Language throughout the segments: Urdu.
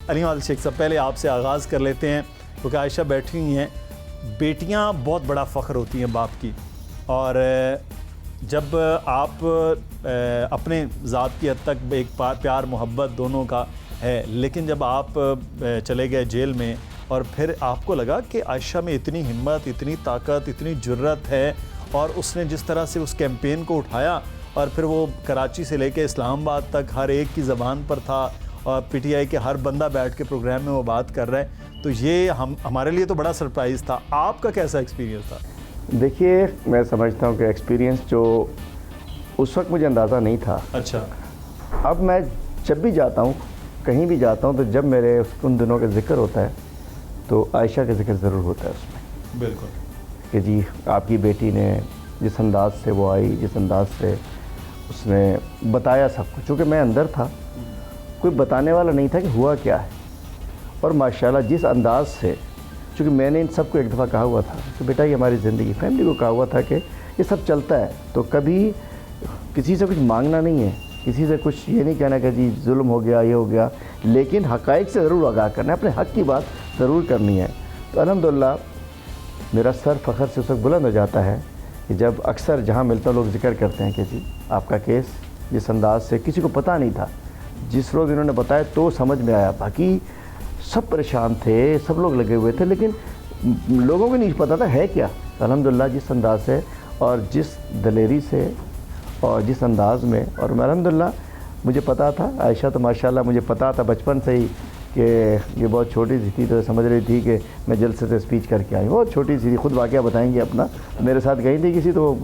علیم عادل شیخ صاحب پہلے آپ سے آغاز کر لیتے ہیں کیونکہ عائشہ بیٹھی ہوئی ہیں. بیٹیاں بہت بڑا فخر ہوتی ہیں باپ کی, اور جب آپ اپنے ذات کی حد تک ایک پیار محبت دونوں کا ہے, لیکن جب آپ چلے گئے جیل میں اور پھر آپ کو لگا کہ عائشہ میں اتنی ہمت, اتنی طاقت, اتنی جرت ہے, اور اس نے جس طرح سے اس کیمپین کو اٹھایا اور پھر وہ کراچی سے لے کے اسلام آباد تک ہر ایک کی زبان پر تھا, اور پی ٹی آئی کے ہر بندہ بیٹھ کے پروگرام میں وہ بات کر رہا ہے, تو یہ ہمارے لیے تو بڑا سرپرائز تھا. آپ کا کیسا ایکسپیرینس تھا؟ دیکھیے میں سمجھتا ہوں کہ ایکسپیرینس جو اس وقت مجھے اندازہ نہیں تھا. اچھا. اب میں جب بھی جاتا ہوں, کہیں بھی جاتا ہوں, تو جب میرے ان دنوں کا ذکر ہوتا ہے تو عائشہ کا ذکر ضرور ہوتا ہے اس میں. بالکل. کہ جی آپ کی بیٹی نے جس انداز سے وہ آئی, جس انداز سے اس نے بتایا سب کچھ, چونکہ میں اندر تھا, کوئی بتانے والا نہیں تھا کہ ہوا کیا ہے. اور ماشاءاللہ جس انداز سے, چونکہ میں نے ان سب کو ایک دفعہ کہا ہوا تھا کہ بیٹا یہ ہماری زندگی, فیملی کو کہا ہوا تھا کہ یہ سب چلتا ہے, تو کبھی کسی سے کچھ مانگنا نہیں ہے, کسی سے کچھ یہ نہیں کہنا کہ جی ظلم ہو گیا, یہ ہو گیا, لیکن حقائق سے ضرور آگاہ کرنا ہے, اپنے حق کی بات ضرور کرنی ہے. تو الحمدللہ میرا سر فخر سے اس وقت بلند ہو جاتا ہے کہ جب اکثر جہاں ملتا لوگ ذکر کرتے ہیں کہ جی آپ کا کیس جس انداز سے کسی کو پتہ نہیں تھا, جس روز انہوں نے بتایا تو سمجھ میں آیا, باقی سب پریشان تھے, سب لوگ لگے ہوئے تھے, لیکن لوگوں کو نہیں پتہ تھا ہے کیا. الحمدللہ جس انداز سے اور جس دلیری سے اور جس انداز میں, اور الحمدللہ مجھے پتہ تھا, عائشہ تو ماشاءاللہ مجھے پتہ تھا بچپن سے ہی کہ یہ بہت چھوٹی سی تھی, تو سمجھ رہی تھی کہ میں جلسے سے اسپیچ کر کے آئی, بہت چھوٹی سی تھی, خود واقعہ بتائیں گے اپنا. میرے ساتھ گئی تھی کسی, تو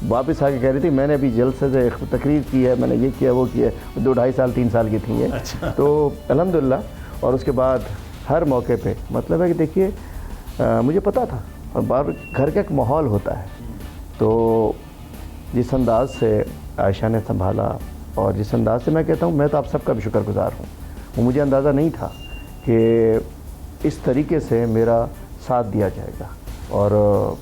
واپس آ کے کہہ رہی تھی میں نے ابھی جلسے سے تقریر کی ہے, میں نے یہ کیا وہ کیا. 2 ڈھائی سال 3 سال کی تھیں یہ. تو الحمدللہ, اور اس کے بعد ہر موقع پہ مطلب ہے کہ دیکھیے مجھے پتہ تھا, اور بار گھر کا ایک ماحول ہوتا ہے, تو جس انداز سے عائشہ نے سنبھالا, اور جس انداز سے میں کہتا ہوں, میں تو آپ سب کا بھی شکر گزار ہوں. وہ مجھے اندازہ نہیں تھا کہ اس طریقے سے میرا ساتھ دیا جائے گا, اور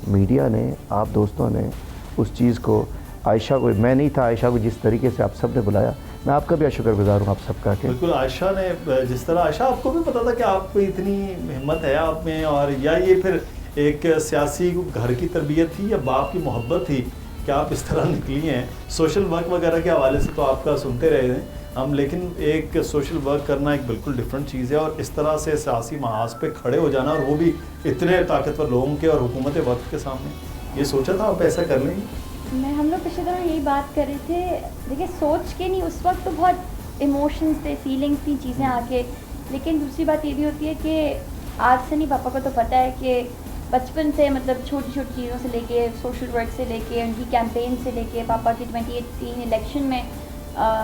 میڈیا نے, آپ دوستوں نے اس چیز کو, عائشہ کو, میں نہیں تھا, عائشہ کو جس طریقے سے آپ سب نے بلایا, میں آپ کا بھی شکر گزار ہوں آپ سب کا. کہ بالکل عائشہ نے جس طرح, عائشہ آپ کو بھی پتا تھا کہ آپ کو اتنی ہمت ہے آپ میں, اور یا یہ پھر ایک سیاسی گھر کی تربیت تھی یا باپ کی محبت تھی کہ آپ اس طرح نکلی ہیں؟ سوشل ورک وغیرہ کے حوالے سے تو آپ کا سنتے رہے ہیں ہم, لیکن ایک سوشل ورک کرنا ایک بالکل ڈفرینٹ چیز ہے, اور اس طرح سے سیاسی محاذ پہ کھڑے ہو جانا, اور وہ بھی اتنے طاقتور لوگوں کے اور حکومت وقت کے سامنے, یہ سوچا تھا آپ ایسا کر لیں گے؟ ہم لوگ پچھلے دنوں یہی بات کر رہے تھے, دیکھیے سوچ کے نہیں, اس وقت تو بہت ایموشنز تھے, فیلنگس تھیں, چیزیں آ کے, لیکن دوسری بات یہ بھی ہوتی ہے کہ آج سے نہیں, پاپا کو تو پتہ ہے کہ بچپن سے مطلب چھوٹی چھوٹی چیزوں سے لے کے, سوشل ورک سے لے کے, ان کی کیمپین سے لے کے, پاپا کی 2018 الیکشن میں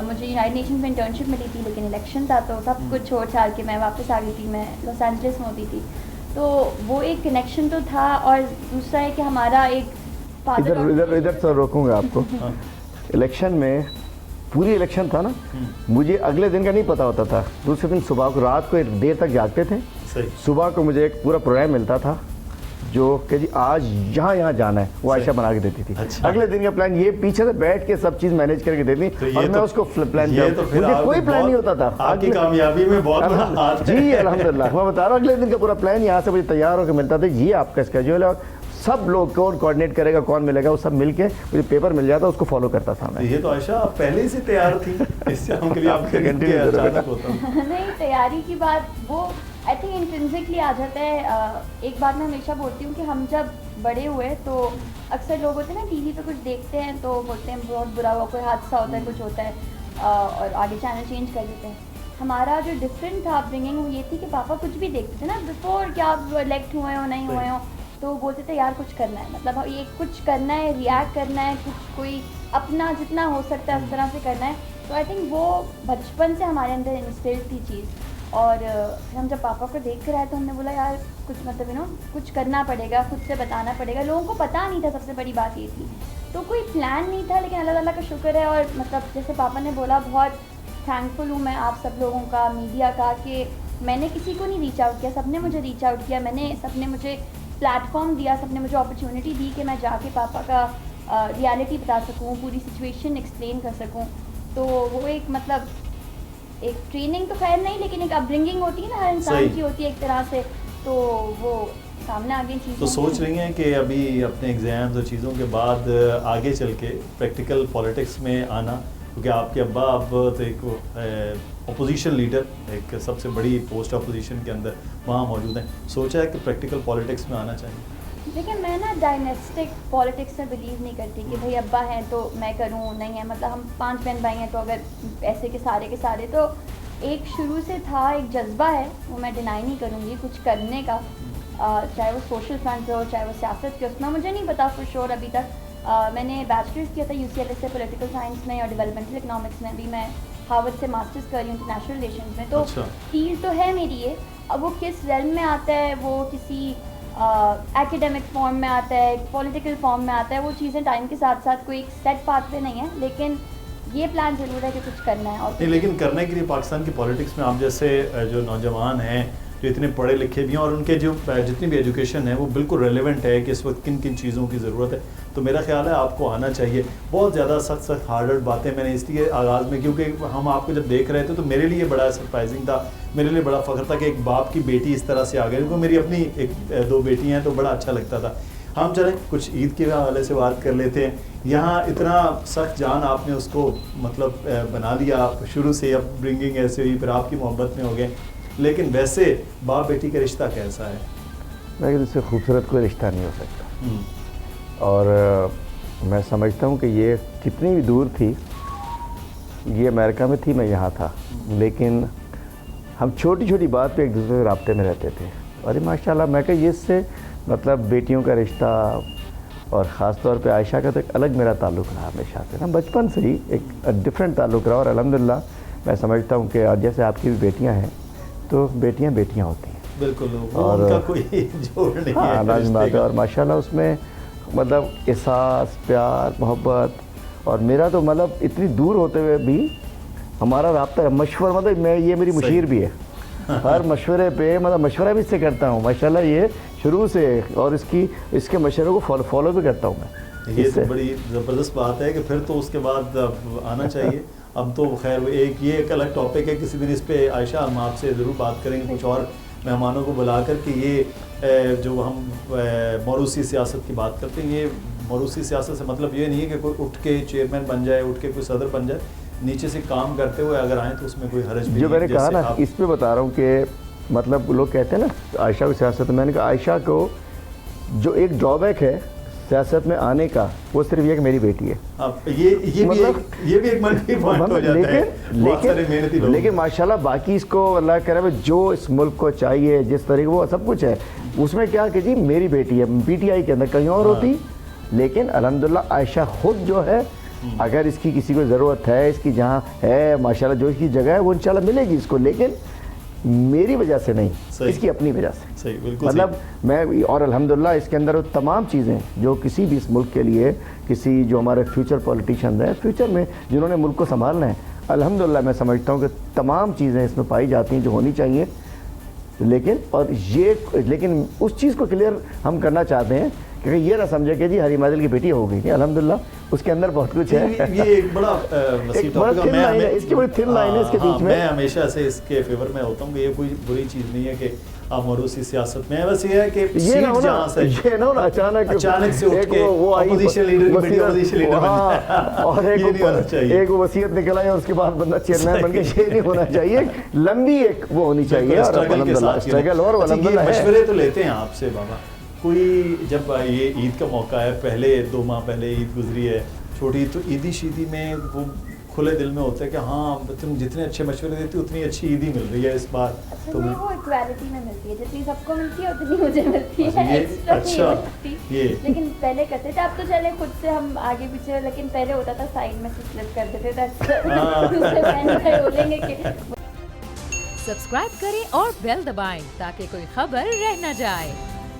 مجھے یونائٹڈ نیشنز میں انٹرنشپ ملی تھی, لیکن الیکشن تھا تو سب کچھ چھوڑ چھاڑ کے میں واپس آ گئی تھی, میں لاس اینجلس میں ہوتی تھی, تو وہ ایک کنیکشن تو تھا. اور دوسرا ہے کہ ہمارا ایک ادھر سے روکوں گا آپ کو. الیکشن میں پوری الیکشن تھا نا, مجھے اگلے دن کا نہیں پتہ ہوتا تھا, دوسرے دن صبح کو, رات کو دیر تک جاگتے تھے, صبح کو مجھے ایک پورا پروگرام ملتا تھا جو کہ جی آج یہاں جانا ہے, وہ عائشہ بنا کے دیتی تھی. اگلے دن کا پلان یہ پیچھے سے بیٹھ کے سب چیز مینیج کر کے دیتی, اور میں اس کو پلان کرتا, مجھے کوئی پلان نہیں ہوتا تھا. آپ کی کامیابی میں بہت جی الحمدللہ, میں بتا رہا ہوں اگلے دن کا پورا پلان یہاں سے مجھے تیار ہو کے ملتا تھا, یہ آپ کا اسکیجول ہے, اور سب لوگ کون کوآرڈینیٹ کرے گا, کون ملے گا, وہ سب مل کے مجھے پیپر مل جاتا, اس کو فالو کرتا تھا میں. یہ تو عائشہ پہلے سے تیار تھی اس سے ہم کے لیے, آپ کے اچانک ہوتا نہیں, تیاری کی بات وہ آئی تھنک انٹرنسکلی آ جاتا ہے. ایک بات میں ہمیشہ بولتی ہوں کہ ہم جب بڑے ہوئے تو اکثر لوگ ہوتے ہیں نا, ٹی وی پہ کچھ دیکھتے ہیں تو بولتے ہیں بہت برا ہوا, کوئی حادثہ ہوتا ہے, کچھ ہوتا ہے, اور آگے چینل چینج کر دیتے ہیں. ہمارا جو ڈفرینٹ تھا اپبرنگنگ وہ یہ تھی کہ پاپا کچھ بھی دیکھتے تھے نا بفور کہ آپ الیکٹ ہوئے ہو نہیں ہوئے ہو, تو بولتے تھے یار کچھ کرنا ہے, مطلب یہ کچھ کرنا ہے, ریئیکٹ کرنا ہے, کچھ کوئی اپنا جتنا ہو سکتا ہے اس طرح سے کرنا ہے. تو آئی تھنک وہ بچپن سے ہمارے اندر انسٹل تھی چیز. اور ہم جب پاپا کو دیکھ کر آئے تو ہم نے بولا یار کچھ مطلب کچھ کرنا پڑے گا, خود سے بتانا پڑے گا. لوگوں کو پتہ نہیں تھا, سب سے بڑی بات یہ تھی, تو کوئی پلان نہیں تھا, لیکن اللہ تعالیٰ کا شکر ہے. اور مطلب جیسے پاپا نے بولا, بہت تھینکفل ہوں میں آپ سب لوگوں کا, میڈیا کا, کہ میں نے کسی کو نہیں ریچ آؤٹ کیا, سب نے مجھے ریچ آؤٹ کیا, سب نے مجھے پلیٹ فارم دیا, سب نے مجھے اپرچونیٹی دی کہ میں جا کے پاپا کا ریالٹی بتا سکوں, پوری سچویشن ایکسپلین کر سکوں. تو وہ ایک مطلب ایک ٹریننگ تو خیر نہیں لیکن ایک اپبرنگنگ ہوتی ہے نا ہر انسان کی ہوتی ہے ایک طرح سے, تو وہ سامنے آگے چیزیں. تو سوچ رہی ہیں کہ ابھی اپنے ایگزامز اور چیزوں کے بعد آگے چل کے پریکٹیکل پالیٹکس میں آنا, کیونکہ آپ کے ابا اب تو ایک اپوزیشن لیڈر, ایک سب سے بڑی پوسٹ اپوزیشن کے اندر وہاں موجود ہیں, سوچا ہے کہ پریکٹیکل پالیٹکس میں آنا چاہیے؟ لیکن میں نا ڈائنیسٹک پالیٹکس میں بلیو نہیں کرتی کہ بھائی ابا ہیں تو میں کروں, نہیں ہے. مطلب ہم 5 بہن بھائی ہیں تو اگر ایسے کے سارے تو ایک شروع سے تھا, ایک جذبہ ہے, وہ میں ڈینائی نہیں کروں گی کچھ کرنے کا, چاہے وہ سوشل فرنٹ پہ ہو چاہے وہ سیاست کے, اس میں مجھے نہیں پتا فور شور ابھی تک. میں نے بیچلرس کیا تھا UCLA سے پولیٹیکل سائنس میں اور ڈیولپمنٹل اکنامکس میں, ابھی میں ہارورڈ سے ماسٹرز کر رہی ہوں انٹرنیشنل ریلیشنز میں. تو فیلڈ تو ہے میری یہ, اب وہ کس ریلم میں آتا ہے, وہ کسی ایکیڈیمک فارم میں آتا ہے, پولیٹیکل فارم میں آتا ہے, وہ چیزیں ٹائم کے ساتھ ساتھ کوئی ایک سیٹ پاتھ پہ نہیں ہے, لیکن یہ پلان ضرور ہے کہ کچھ کرنا ہے. اور نہیں, لیکن کرنے کے لیے پاکستان کی پالیٹکس میں آپ جیسے جو نوجوان ہیں جو اتنے پڑھے لکھے بھی ہیں اور ان کے جو جتنی بھی ایجوکیشن ہے وہ بالکل ریلیونٹ ہے کہ اس وقت کن کن چیزوں کی ضرورت ہے, تو میرا خیال ہے آپ کو آنا چاہیے. بہت زیادہ سخت ہارڈ باتیں میں نے اس لیے آغاز میں, کیونکہ ہم آپ کو جب دیکھ رہے تھے تو میرے لیے بڑا سرپرائزنگ تھا, میرے لیے بڑا فخر تھا کہ ایک باپ کی بیٹی اس طرح سے آ گئی, کیونکہ میری اپنی 2 بیٹی ہیں تو بڑا اچھا لگتا تھا. ہم چلیں کچھ عید کے حوالے سے بات کر لیتے ہیں. یہاں اتنا سخت جان آپ نے اس کو مطلب بنا لیا, شروع سے اپ برنگنگ ایسے ہوئی, پھر آپ کی محبت میں ہو گئے, لیکن ویسے باپ بیٹی کا رشتہ کیسا ہے؟ لیکن اس سے خوبصورت کوئی رشتہ نہیں ہو سکتا, اور میں سمجھتا ہوں کہ یہ کتنی بھی دور تھی, یہ امریکہ میں تھی, میں یہاں تھا, لیکن ہم چھوٹی چھوٹی بات پہ ایک دوسرے سے رابطے میں رہتے تھے. اور ماشاء اللہ میں کہ اس سے مطلب بیٹیوں کا رشتہ, اور خاص طور پہ عائشہ کا تو ایک الگ میرا تعلق رہا ہمیشہ سے نا, بچپن سے ہی ایک ڈفرینٹ تعلق رہا. اور الحمدللہ میں سمجھتا ہوں کہ جیسے آپ کی بھی بیٹیاں ہیں تو بیٹیاں بیٹیاں ہوتی ہیں, بالکل, اور ان کا کوئی جوڑ نہیں ہے. اور ماشاء اللہ اس میں مطلب احساس, پیار, محبت, اور میرا تو مطلب اتنی دور ہوتے ہوئے بھی ہمارا رابطہ مشورہ, مطلب میں یہ میری مشیر بھی ہے, ہر مشورے پہ مطلب مشورہ بھی اس سے کرتا ہوں ماشاء اللہ, یہ شروع سے, اور اس کے مشورے کو فالو بھی کرتا ہوں میں. یہ تو بڑی زبردست بات ہے کہ پھر تو اس کے بعد آنا چاہیے. اب تو خیر یہ ایک الگ ٹاپک ہے, کسی دن اس پہ عائشہ ہم آپ سے ضرور بات کریں گے, کچھ اور مہمانوں کو بلا کر, کہ یہ جو ہم موروثی سیاست کی بات کرتے ہیں, یہ موروثی سیاست سے مطلب یہ نہیں ہے کہ کوئی اٹھ کے چیئرمین بن جائے, اٹھ کے کوئی صدر بن جائے, نیچے سے کام کرتے ہوئے اگر آئیں تو اس میں کوئی حرج بھی نہیں. جو میں نے کہا نا, اس پہ بتا رہا ہوں کہ مطلب لوگ کہتے ہیں نا عائشہ کو سیاست, میں نے کہا عائشہ کو جو ایک ڈرا بیک ہے سیاست میں آنے کا, وہ صرف یہ کہ میری بیٹی ہے. یہ بھی ایک منفی پوائنٹ ہو جاتا ہے, لیکن ماشاءاللہ باقی اس کو اللہ کرے جو اس ملک کو چاہیے جس طریقے وہ سب کچھ ہے, اس میں کیا کہ جی میری بیٹی ہے, PTI کے اندر کہیں اور ہوتی, لیکن الحمدللہ عائشہ خود جو ہے, اگر اس کی کسی کو ضرورت ہے, اس کی جہاں ہے ماشاءاللہ جو اس کی جگہ ہے وہ انشاءاللہ ملے گی اس کو, لیکن میری وجہ سے نہیں, اس کی اپنی وجہ سے. مطلب میں, اور الحمدللہ اس کے اندر وہ تمام چیزیں جو کسی بھی اس ملک کے لیے, کسی جو ہمارے فیوچر پولیٹیشنز ہیں فیوچر میں جنہوں نے ملک کو سنبھالنا ہے, الحمدللہ میں سمجھتا ہوں کہ تمام چیزیں اس میں پائی جاتی ہیں جو ہونی چاہیے. لیکن اس چیز کو کلیئر ہم کرنا چاہتے ہیں کہ یہ نہ سمجھے کہ جی ہری مادل کی بیٹی ہو گئی, الحمدللہ اس کے اندر بہت کچھ ہے. یہ ایک بڑا وسیع ٹاپک ہے, اس کی بڑی تھن لائن ہے اس کے بیچ میں. میں ہمیشہ سے اس کے فیور میں ہوتا ہوں کہ یہ کوئی بری چیز نہیں ہے کہ آپ موروثی سیاست میں, بس یہ ہے کہ یہ نہ ہونا اچانک سے اٹھ کے وہ اپوزیشن لیڈر کی بیٹی اپوزیشن لیڈر بن جائے, اور ایک وصیت نکل آئی اور اس کے بعد بندہ چیئرمین بن کے, یہ نہیں ہونا چاہیے. لمبی ایک وہ ہونی چاہیے, اسٹرگل. اور الحمدللہ مشورے تو لیتے ہیں آپ سے بابا, کوئی جب یہ عید کا موقع ہے, پہلے 2 ماہ پہلے عید گزری ہے چھوٹی, تو عیدی شیدی میں وہ کھلے دل میں ہوتا ہے کہ ہاں تم جتنے اچھے مشورے دیتی ہو اتنی اچھی عیدی مل رہی ہے اس بار. تو وہ ایکوالٹی میں ملتی ہے, جتنی سب کو ملتی ہے اتنی مجھے ملتی ہے. اچھا, لیکن پہلے کرتے تھے, اب تو چلے خود سے ہم آگے پیچھے, لیکن پہلے ہوتا تھا سائڈ میں سے سلپ کر دیتے تھے. سبسکرائب کریں اور بیل دبائیں تاکہ کوئی خبر رہ نہ جائے.